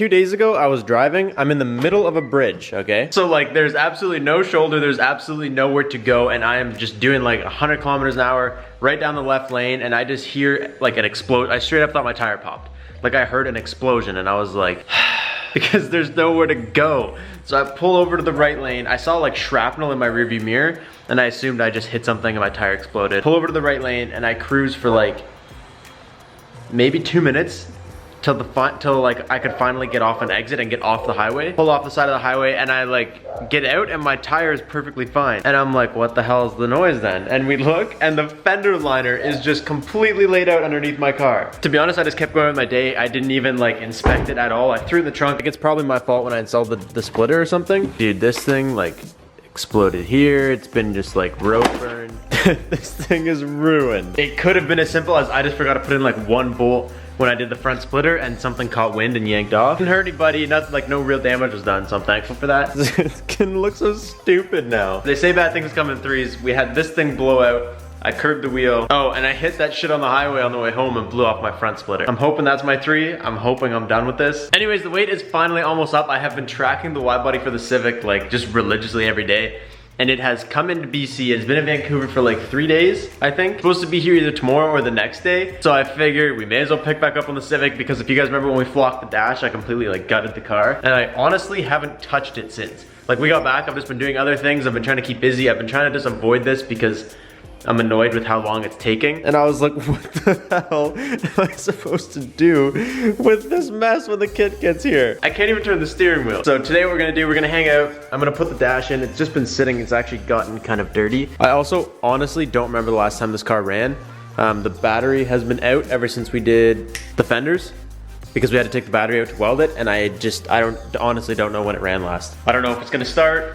2 days ago, I was driving. I'm in the middle of a bridge, okay? So like, there's absolutely no shoulder, there's absolutely nowhere to go, and I am just doing like 100 kilometers an hour right down the left lane, and I just hear like an explode. I straight up thought my tire popped. Like I heard an explosion, and I was like, because there's nowhere to go. So I pull over to the right lane. I saw like shrapnel in my rearview mirror, and I assumed I just hit something and my tire exploded. Pull over to the right lane, and I cruise for like maybe 2 minutes till like I could finally get off an exit and get off the highway. Pull off the side of the highway, and I like get out, and my tire is perfectly fine. And I'm like, what the hell is the noise then? And we look, and the fender liner is just completely laid out underneath my car. To be honest, I just kept going with my day. I didn't even like inspect it at all. I threw it in the trunk. I think it's probably my fault when I installed the splitter or something. Dude, this thing like exploded here. It's been just like road burned. This thing is ruined. It could have been as simple as I just forgot to put in like one bolt when I did the front splitter, and something caught wind and yanked off. Didn't hurt anybody, nothing, like no real damage was done, so I'm thankful for that. It's gonna look so stupid now. They say bad things come in threes. We had this thing blow out. I curved the wheel. Oh, and I hit that shit on the highway on the way home and blew off my front splitter. I'm hoping that's my 3. I'm hoping I'm done with this. Anyways, the weight is finally almost up. I have been tracking the wide body for the Civic like just religiously every day. And it has come into BC. It's been in Vancouver for like 3 days, I think. It's supposed to be here either tomorrow or the next day. So I figured we may as well pick back up on the Civic, because if you guys remember when we flocked the dash, I completely like gutted the car. And I honestly haven't touched it since. Like we got back, I've just been doing other things. I've been trying to keep busy. I've been trying to just avoid this because I'm annoyed with how long it's taking. And I was like, what the hell am I supposed to do with this mess when the kid gets here? I can't even turn the steering wheel. So today what we're gonna do, we're gonna hang out. I'm gonna put the dash in. It's just been sitting. It's actually gotten kind of dirty. I also honestly don't remember the last time this car ran. The battery has been out ever since we did the fenders, because we had to take the battery out to weld it, and I honestly don't know when it ran last. I don't know if it's gonna start.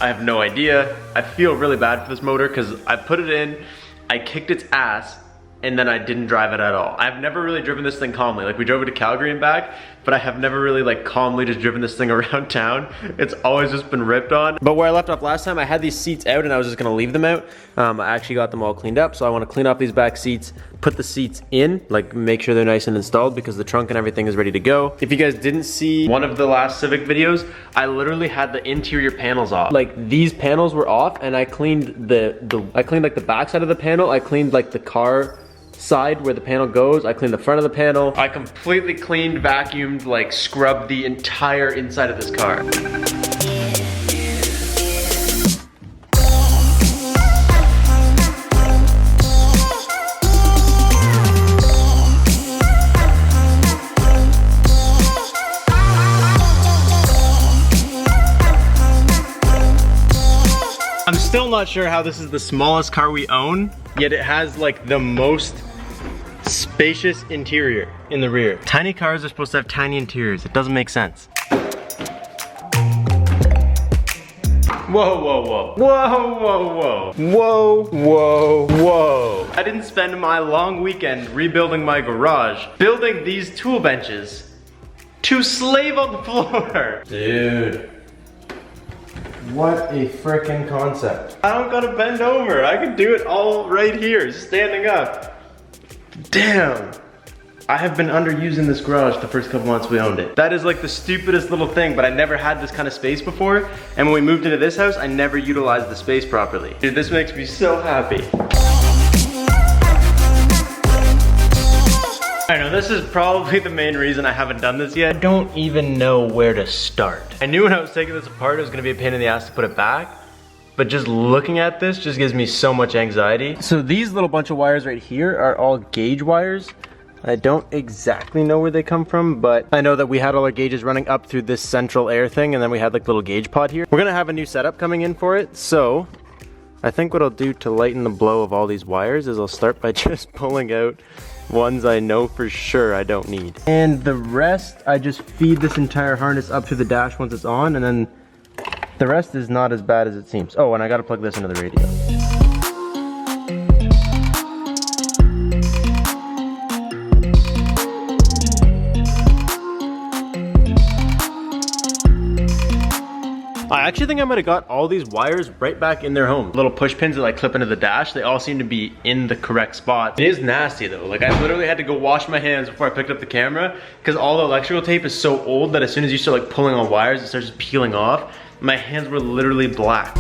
I have no idea. I feel really bad for this motor because I put it in, I kicked its ass, and then I didn't drive it at all. I've never really driven this thing calmly. Like we drove it to Calgary and back, but I have never really like calmly just driven this thing around town. It's always just been ripped on. But where I left off last time, I had these seats out and I was just gonna leave them out. I actually got them all cleaned up, so I wanna clean off these back seats, put the seats in, like make sure they're nice and installed, because the trunk and everything is ready to go. If you guys didn't see one of the last Civic videos, I literally had the interior panels off. Like these panels were off, and I cleaned I cleaned like the back side of the panel. I cleaned like the car side where the panel goes. I cleaned the front of the panel. I completely cleaned, vacuumed, like scrubbed the entire inside of this car. I'm still not sure how this is the smallest car we own, yet it has like the most spacious interior in the rear. Tiny cars are supposed to have tiny interiors. It doesn't make sense. Whoa, whoa, whoa. Whoa, whoa, whoa. Whoa, whoa, whoa. I didn't spend my long weekend rebuilding my garage, building these tool benches to slave on the floor. Dude. What a freaking concept. I don't gotta bend over. I can do it all right here, standing up. Damn. I have been underusing this garage the first couple months we owned it. That is like the stupidest little thing, but I never had this kind of space before. And when we moved into this house, I never utilized the space properly. Dude, this makes me so happy. I know this is probably the main reason I haven't done this yet. I don't even know where to start. I knew when I was taking this apart, it was gonna be a pain in the ass to put it back. But just looking at this just gives me so much anxiety. So these little bunch of wires right here are all gauge wires. I don't exactly know where they come from, but I know that we had all our gauges running up through this central air thing, and then we had like a little gauge pod here. We're gonna have a new setup coming in for it, so I think what I'll do to lighten the blow of all these wires is I'll start by just pulling out ones I know for sure I don't need. And the rest, I just feed this entire harness up through the dash once it's on, and then the rest is not as bad as it seems. Oh, and I gotta plug this into the radio. I actually think I might have got all these wires right back in their home. Little push pins that like clip into the dash, they all seem to be in the correct spot. It is nasty though. Like I literally had to go wash my hands before I picked up the camera because all the electrical tape is so old that as soon as you start like pulling on wires, it starts just peeling off. My hands were literally black.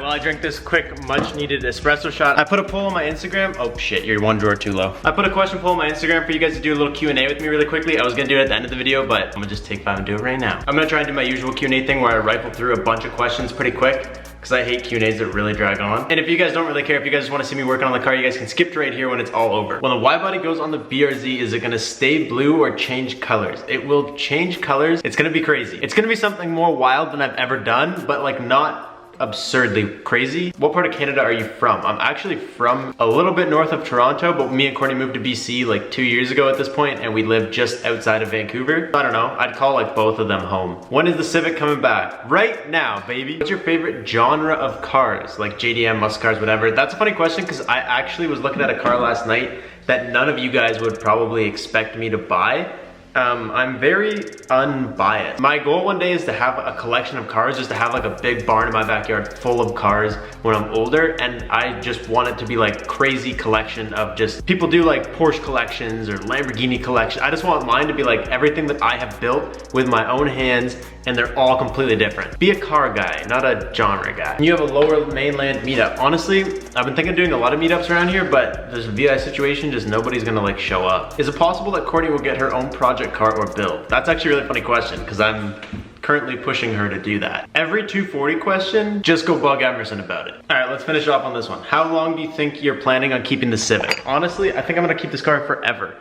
I drank this quick, much needed espresso shot. I put a poll on my Instagram. Oh shit, you're one drawer too low. I put a question poll on my Instagram for you guys to do a little Q&A with me really quickly. I was gonna do it at the end of the video, but I'm gonna just take 5 and do it right now. I'm gonna try and do my usual Q&A thing where I rifle through a bunch of questions pretty quick because I hate Q&As that really drag on. And if you guys don't really care, if you guys just wanna see me working on the car, you guys can skip to right here when it's all over. When the Y body goes on the BRZ, is it gonna stay blue or change colors? It will change colors. It's gonna be crazy. It's gonna be something more wild than I've ever done, but like not absurdly crazy. What part of Canada are you from? I'm actually from a little bit north of Toronto, but me and Courtney moved to BC like 2 years ago at this point, and we live just outside of Vancouver. I don't know, I'd call like both of them home. When is the Civic coming back? Right now, baby. What's your favorite genre of cars? Like JDM, muscle cars, whatever. That's a funny question because I actually was looking at a car last night that none of you guys would probably expect me to buy. I'm very unbiased. My goal one day is to have a collection of cars, just to have like a big barn in my backyard full of cars when I'm older, and I just want it to be like crazy collection of just, people do like Porsche collections or Lamborghini collection. I just want mine to be like everything that I have built with my own hands, and they're all completely different. Be a car guy, not a genre guy. You have a lower mainland meetup. Honestly, I've been thinking of doing a lot of meetups around here, but there's a VI situation, just nobody's gonna like show up. Is it possible that Courtney will get her own project car or build? That's actually a really funny question because I'm currently pushing her to do that. Every 240 question, just go bug Emerson about it. All right, let's finish off on this one. How long do you think you're planning on keeping the Civic? Honestly, I think I'm gonna keep this car forever.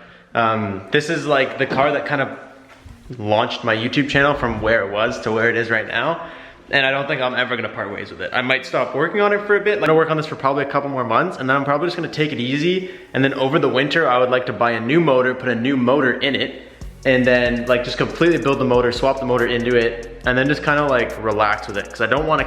This is like the car that kind of launched my YouTube channel from where it was to where it is right now. And I don't think I'm ever gonna part ways with it. I might stop working on it for a bit. I'm gonna work on this for probably a couple more months, and then I'm probably just gonna take it easy. And then over the winter, I would like to buy a new motor, put a new motor in it, and then like just completely build the motor, swap the motor into it, and then just kind of like relax with it. Cause I don't wanna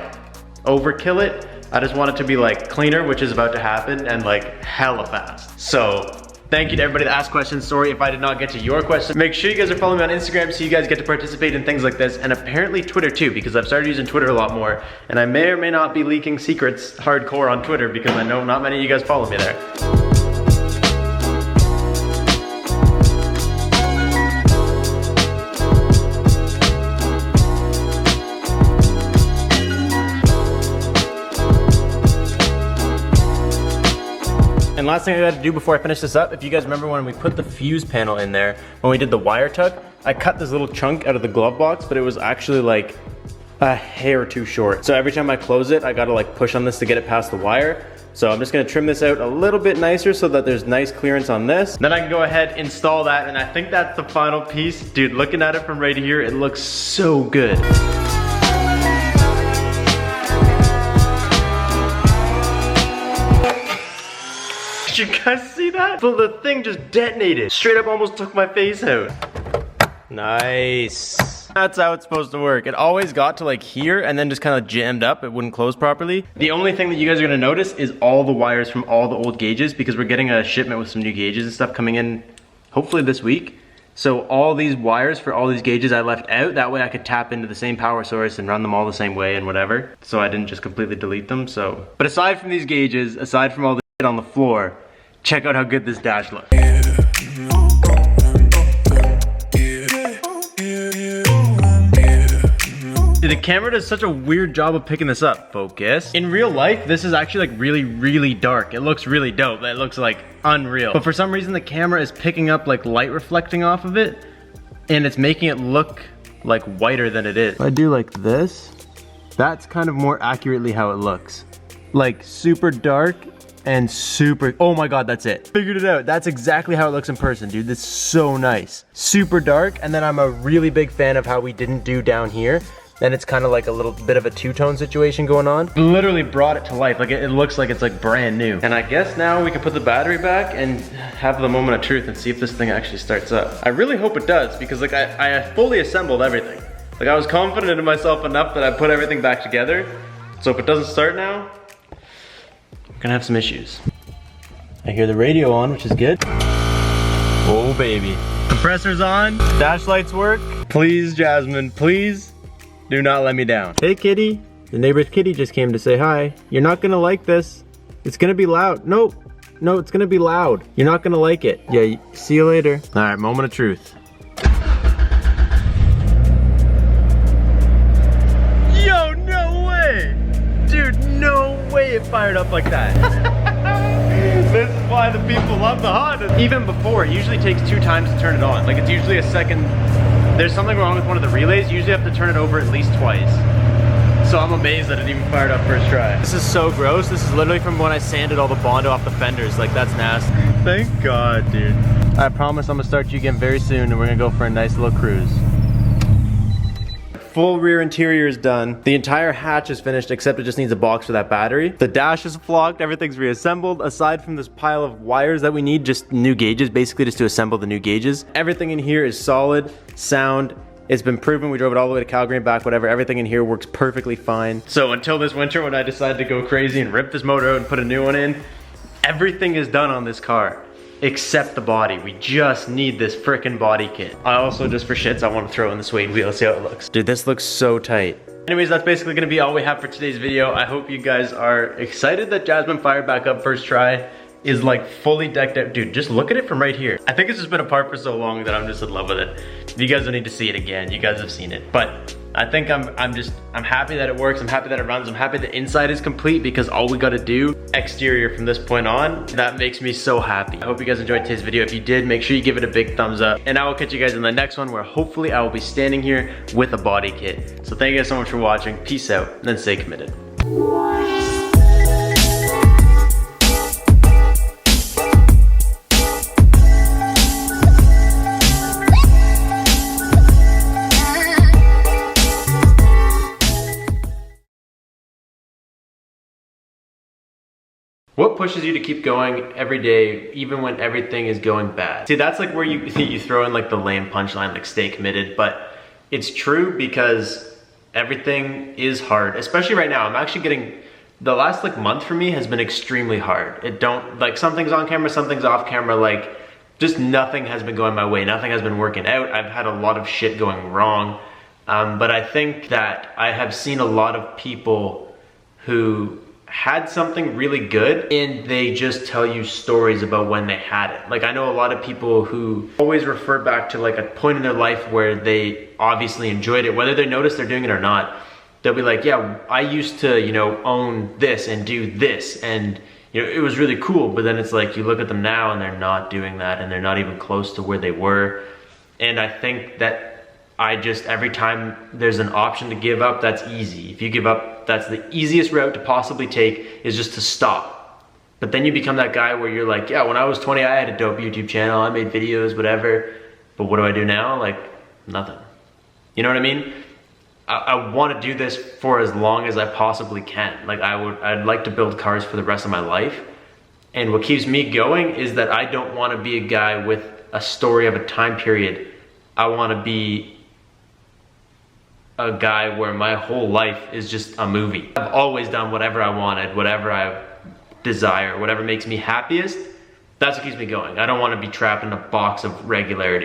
overkill it. I just want it to be like cleaner, which is about to happen, and like hella fast. So, thank you to everybody that asked questions. Sorry if I did not get to your question. Make sure you guys are following me on Instagram so you guys get to participate in things like this, and apparently Twitter too, because I've started using Twitter a lot more, and I may or may not be leaking secrets hardcore on Twitter because I know not many of you guys follow me there. And last thing I gotta do before I finish this up, if you guys remember when we put the fuse panel in there, when we did the wire tuck, I cut this little chunk out of the glove box, but it was actually like a hair too short. So every time I close it, I gotta like push on this to get it past the wire. So I'm just gonna trim this out a little bit nicer so that there's nice clearance on this. Then I can go ahead, install that, and I think that's the final piece. Dude, looking at it from right here, it looks so good. Did you guys see that? So the thing just detonated. Straight up almost took my face out. Nice. That's how it's supposed to work. It always got to like here and then just kind of jammed up. It wouldn't close properly. The only thing that you guys are gonna notice is all the wires from all the old gauges, because we're getting a shipment with some new gauges and stuff coming in hopefully this week. So all these wires for all these gauges I left out. That way I could tap into the same power source and run them all the same way and whatever. So I didn't just completely delete them. So, but aside from these gauges, aside from all the shit on the floor, check out how good this dash looks. The camera does such a weird job of picking this up. Focus. In real life, this is actually like really, really dark. It looks really dope. It looks like unreal. But for some reason, the camera is picking up like light reflecting off of it, and it's making it look like whiter than it is. If I do like this, that's kind of more accurately how it looks. Like super dark and super, oh my god, that's it. Figured it out. That's exactly how it looks in person, dude. This is so nice. Super dark, and then I'm a really big fan of how we didn't do down here. Then it's kind of like a little bit of a two-tone situation going on. Literally brought it to life. Like it looks like it's like brand new. And I guess now we can put the battery back and have the moment of truth and see if this thing actually starts up. I really hope it does, because like I fully assembled everything. Like I was confident in myself enough that I put everything back together. So if it doesn't start now, I'm gonna have some issues. I hear the radio on, which is good. Oh baby. Compressor's on, dash lights work. Please, Jasmine, please do not let me down. Hey kitty, the neighbor's kitty just came to say hi. You're not gonna like this. It's gonna be loud. No, it's gonna be loud. You're not gonna like it. Yeah, see you later. All right, moment of truth. Yo, no way. Dude, no way it fired up like that. This is why the people love the Honda. Even before, it usually takes 2 times to turn it on. Like it's usually a second. There's something wrong with one of the relays. You usually have to turn it over at least twice. So I'm amazed that it even fired up first try. This is so gross. This is literally from when I sanded all the Bondo off the fenders. Like that's nasty. Thank God, dude. I promise I'm gonna start you again very soon and we're gonna go for a nice little cruise. Full rear interior is done. The entire hatch is finished except it just needs a box for that battery. The dash is flocked, everything's reassembled. Aside from this pile of wires that we need, just new gauges, basically just to assemble the new gauges. Everything in here is solid, sound. It's been proven. We drove it all the way to Calgary and back, whatever. Everything in here works perfectly fine. So until this winter when I decided to go crazy and rip this motor out and put a new one in, everything is done on this car. Except the body. We just need this frickin' body kit. I also, just for shits, I want to throw in the suede wheel, see how it looks. Dude, this looks so tight. Anyways, that's basically gonna be all we have for today's video. I hope you guys are excited that Jasmine fired back up first try. Is like fully decked out. Dude, just look at it from right here. I think it's just been apart for so long that I'm just in love with it. You guys don't need to see it again. You guys have seen it. But I think I'm happy that it works. I'm happy that it runs. I'm happy the inside is complete because all we gotta do, exterior from this point on, that makes me so happy. I hope you guys enjoyed today's video. If you did, make sure you give it a big thumbs up. And I will catch you guys in the next one where hopefully I will be standing here with a body kit. So thank you guys so much for watching. Peace out, and then stay committed. What pushes you to keep going every day, even when everything is going bad? See, that's like where you throw in like the lame punchline, like stay committed, but it's true because everything is hard, especially right now. I'm actually getting, the last like month for me has been extremely hard. Like something's on camera, something's off camera, like just nothing has been going my way. Nothing has been working out. I've had a lot of shit going wrong. But I think that I have seen a lot of people who had something really good and they just tell you stories about when they had it. Like I know a lot of people who always refer back to like a point in their life where they obviously enjoyed it, whether they notice they're doing it or not. They'll be like, yeah, I used to, you know, own this and do this and you know, it was really cool. But then it's like, you look at them now and they're not doing that and they're not even close to where they were. And I think that every time there's an option to give up, that's easy. If you give up, that's the easiest route to possibly take, is just to stop. But then you become that guy where you're like, yeah, when I was 20, I had a dope YouTube channel, I made videos, whatever. But what do I do now? Like, nothing. You know what I mean? I want to do this for as long as I possibly can. Like I'd like to build cars for the rest of my life. And what keeps me going is that I don't want to be a guy with a story of a time period. I want to be a guy where my whole life is just a movie. I've always done whatever I wanted, whatever I desire, whatever makes me happiest. That's what keeps me going. I don't want to be trapped in a box of regularity.